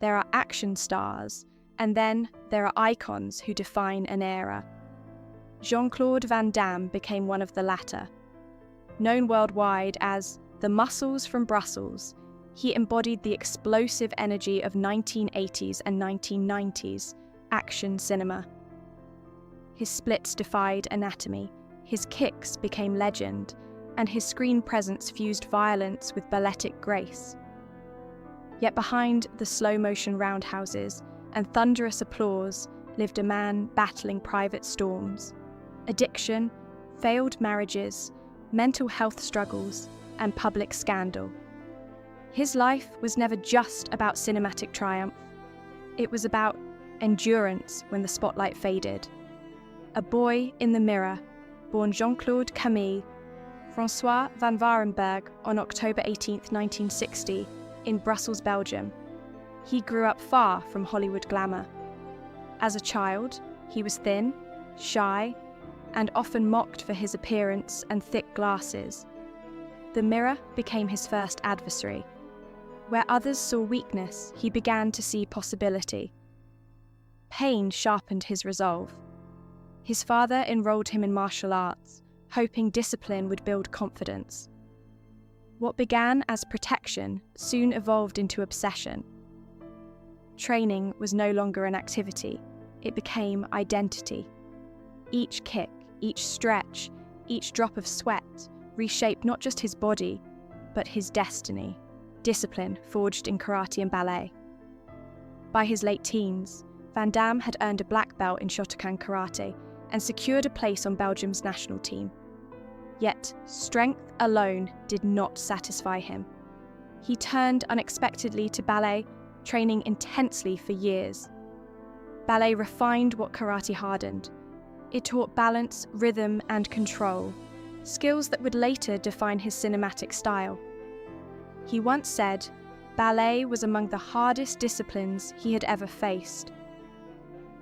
there are action stars, and then there are icons who define an era. Jean-Claude Van Damme became one of the latter. Known worldwide as the Muscles from Brussels, he embodied the explosive energy of 1980s and 1990s action cinema. His splits defied anatomy, his kicks became legend, and his screen presence fused violence with balletic grace. Yet behind the slow-motion roundhouses and thunderous applause lived a man battling private storms, addiction, failed marriages, mental health struggles, and public scandal. His life was never just about cinematic triumph. It was about endurance when the spotlight faded. A boy in the mirror, born Jean-Claude Camille François van Varenberg on October 18, 1960, in Brussels, Belgium. He grew up far from Hollywood glamour. As a child, he was thin, shy, and often mocked for his appearance and thick glasses. The mirror became his first adversary. Where others saw weakness, he began to see possibility. Pain sharpened his resolve. His father enrolled him in martial arts, hoping discipline would build confidence. What began as protection soon evolved into obsession. Training was no longer an activity, it became identity. Each kick, each stretch, each drop of sweat reshaped not just his body, but his destiny. Discipline forged in karate and ballet. By his late teens, Van Damme had earned a black belt in Shotokan karate and secured a place on Belgium's national team. Yet, strength alone did not satisfy him. He turned unexpectedly to ballet, training intensely for years. Ballet refined what karate hardened. It taught balance, rhythm, and control, skills that would later define his cinematic style. He once said, ballet was among the hardest disciplines he had ever faced.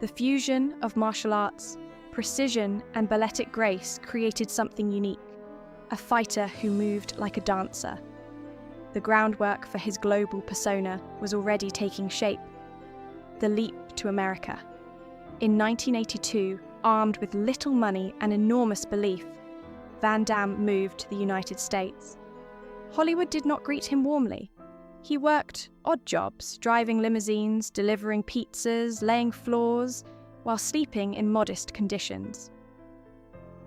The fusion of martial arts, precision, and balletic grace created something unique, a fighter who moved like a dancer. The groundwork for his global persona was already taking shape. The leap to America. In 1982, armed with little money and enormous belief, Van Damme moved to the United States. Hollywood did not greet him warmly. He worked odd jobs, driving limousines, delivering pizzas, laying floors, while sleeping in modest conditions.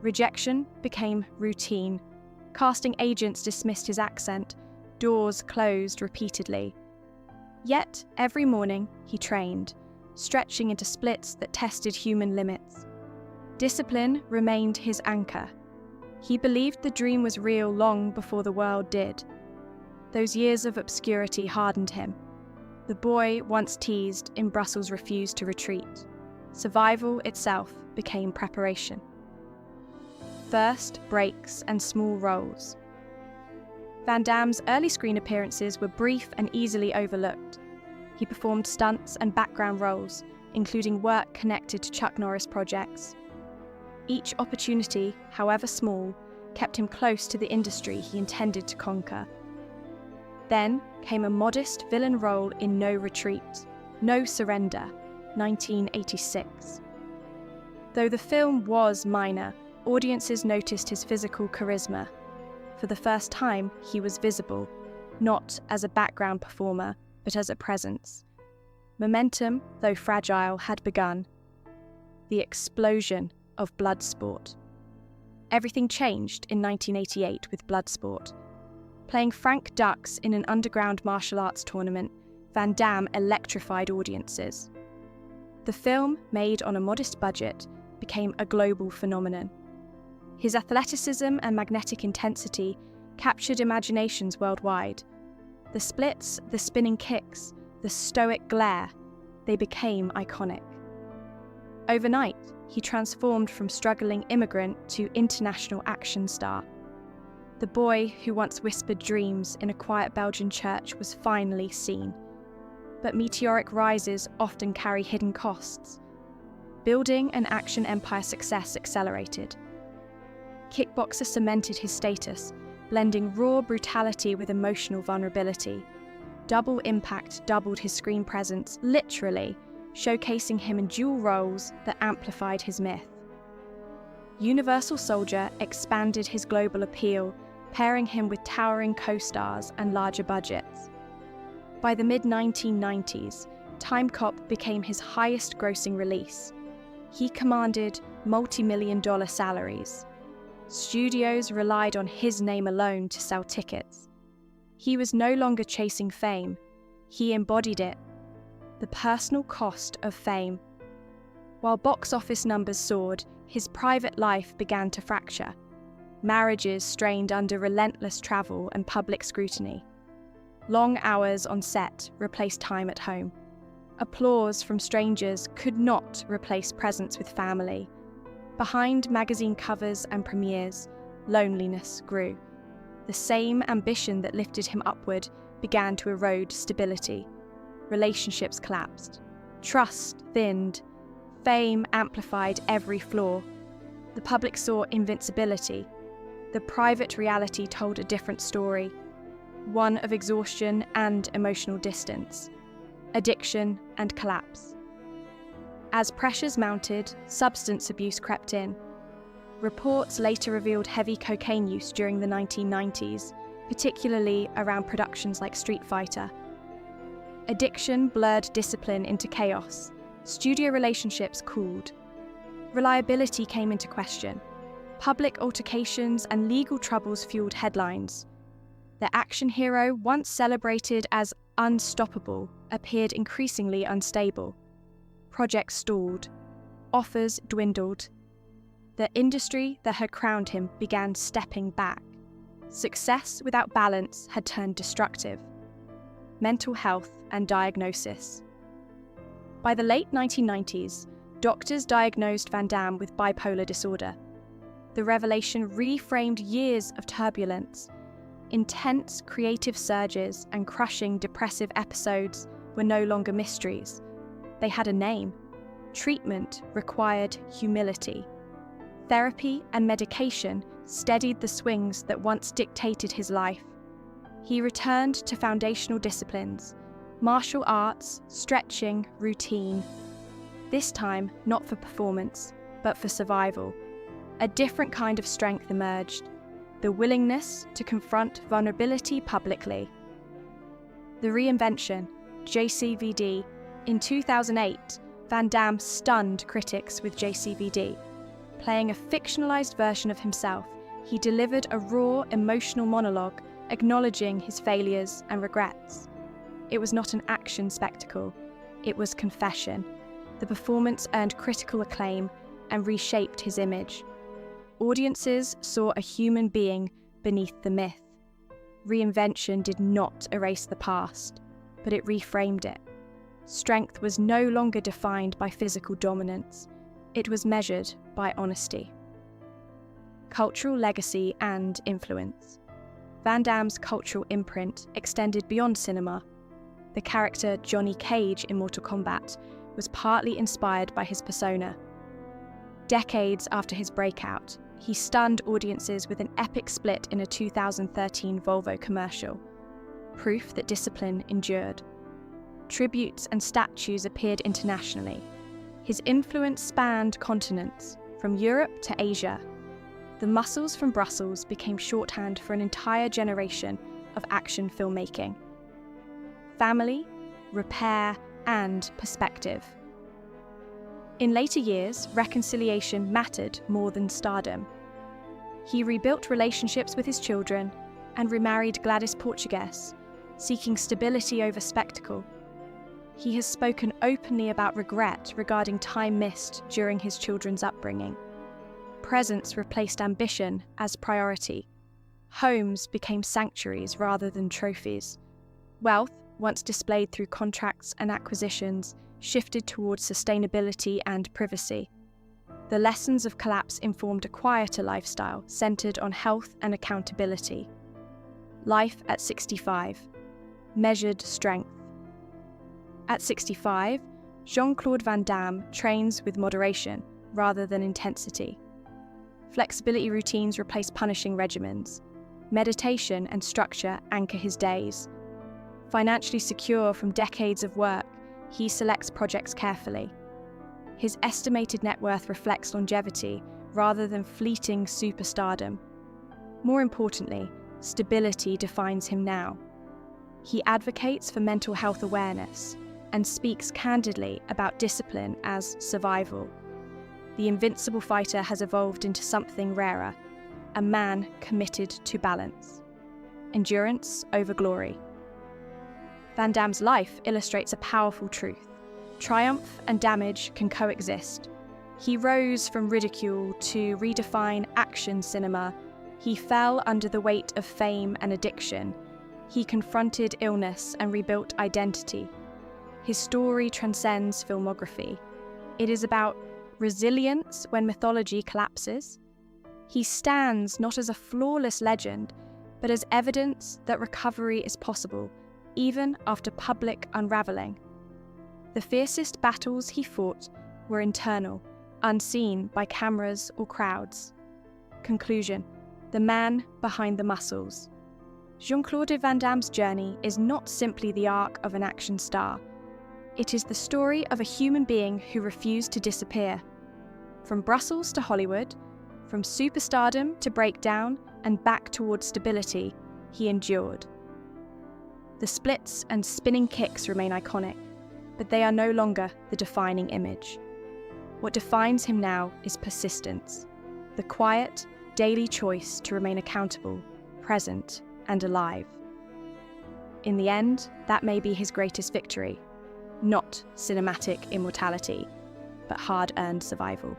Rejection became routine. Casting agents dismissed his accent. Doors closed repeatedly. Yet, every morning, he trained, stretching into splits that tested human limits. Discipline remained his anchor. He believed the dream was real long before the world did. Those years of obscurity hardened him. The boy once teased in Brussels refused to retreat. Survival itself became preparation. First, breaks and small roles. Van Damme's early screen appearances were brief and easily overlooked. He performed stunts and background roles, including work connected to Chuck Norris projects. Each opportunity, however small, kept him close to the industry he intended to conquer. Then came a modest villain role in No Retreat, No Surrender, 1986. Though the film was minor, audiences noticed his physical charisma. For the first time, he was visible, not as a background performer, but as a presence. Momentum, though fragile, had begun. The explosion of Bloodsport. Everything changed in 1988 with Bloodsport. Playing Frank Dux in an underground martial arts tournament, Van Damme electrified audiences. The film, made on a modest budget, became a global phenomenon. His athleticism and magnetic intensity captured imaginations worldwide. The splits, the spinning kicks, the stoic glare, they became iconic. Overnight, he transformed from struggling immigrant to international action star. The boy who once whispered dreams in a quiet Belgian church was finally seen. But meteoric rises often carry hidden costs. Building an action empire success accelerated. Kickboxer cemented his status, blending raw brutality with emotional vulnerability. Double Impact doubled his screen presence, literally, showcasing him in dual roles that amplified his myth. Universal Soldier expanded his global appeal, pairing him with towering co-stars and larger budgets. By the mid-1990s, Time Cop became his highest-grossing release. He commanded multi-million-dollar salaries. Studios relied on his name alone to sell tickets. He was no longer chasing fame. He embodied it. The personal cost of fame. While box office numbers soared, his private life began to fracture. Marriages strained under relentless travel and public scrutiny. Long hours on set replaced time at home. Applause from strangers could not replace presence with family. Behind magazine covers and premieres, loneliness grew. The same ambition that lifted him upward began to erode stability. Relationships collapsed. Trust thinned. Fame amplified every flaw. The public saw invincibility. The private reality told a different story, one of exhaustion and emotional distance, addiction and collapse. As pressures mounted, substance abuse crept in. Reports later revealed heavy cocaine use during the 1990s, particularly around productions like Street Fighter. Addiction blurred discipline into chaos. Studio relationships cooled. Reliability came into question. Public altercations and legal troubles fueled headlines. The action hero, once celebrated as unstoppable, appeared increasingly unstable. Projects stalled. Offers dwindled. The industry that had crowned him began stepping back. Success without balance had turned destructive. Mental health and diagnosis. By the late 1990s, doctors diagnosed Van Damme with bipolar disorder. The revelation reframed years of turbulence. Intense creative surges and crushing depressive episodes were no longer mysteries. They had a name. Treatment required humility. Therapy and medication steadied the swings that once dictated his life. He returned to foundational disciplines, martial arts, stretching, routine. This time, not for performance, but for survival. A different kind of strength emerged, the willingness to confront vulnerability publicly. The Reinvention, JCVD. In 2008, Van Damme stunned critics with JCVD. Playing a fictionalized version of himself, he delivered a raw, emotional monologue, acknowledging his failures and regrets. It was not an action spectacle, it was confession. The performance earned critical acclaim and reshaped his image. Audiences saw a human being beneath the myth. Reinvention did not erase the past, but it reframed it. Strength was no longer defined by physical dominance. It was measured by honesty. Cultural legacy and influence. Van Damme's cultural imprint extended beyond cinema. The character Johnny Cage in Mortal Kombat was partly inspired by his persona. Decades after his breakout, he stunned audiences with an epic split in a 2013 Volvo commercial, proof that discipline endured. Tributes and statues appeared internationally. His influence spanned continents, from Europe to Asia. The muscles from Brussels became shorthand for an entire generation of action filmmaking. Family, repair, and perspective. In later years, reconciliation mattered more than stardom. He rebuilt relationships with his children and remarried Gladys Portugues, seeking stability over spectacle. He has spoken openly about regret regarding time missed during his children's upbringing. Presence replaced ambition as priority. Homes became sanctuaries rather than trophies. Wealth, once displayed through contracts and acquisitions, shifted towards sustainability and privacy. The lessons of collapse informed a quieter lifestyle centered on health and accountability. Life at 65. Measured strength. At 65, Jean-Claude Van Damme trains with moderation rather than intensity. Flexibility routines replace punishing regimens. Meditation and structure anchor his days. Financially secure from decades of work, he selects projects carefully. His estimated net worth reflects longevity rather than fleeting superstardom. More importantly, stability defines him now. He advocates for mental health awareness and speaks candidly about discipline as survival. The invincible fighter has evolved into something rarer, a man committed to balance. Endurance over glory. Van Damme's life illustrates a powerful truth. Triumph and damage can coexist. He rose from ridicule to redefine action cinema. He fell under the weight of fame and addiction. He confronted illness and rebuilt identity. His story transcends filmography. It is about resilience when mythology collapses. He stands not as a flawless legend, but as evidence that recovery is possible, even after public unraveling. The fiercest battles he fought were internal, unseen by cameras or crowds. Conclusion: the man behind the muscles. Jean-Claude Van Damme's journey is not simply the arc of an action star. It is the story of a human being who refused to disappear. From Brussels to Hollywood, from superstardom to breakdown and back towards stability, he endured. The splits and spinning kicks remain iconic, but they are no longer the defining image. What defines him now is persistence, the quiet, daily choice to remain accountable, present, and alive. In the end, that may be his greatest victory, not cinematic immortality, but hard-earned survival.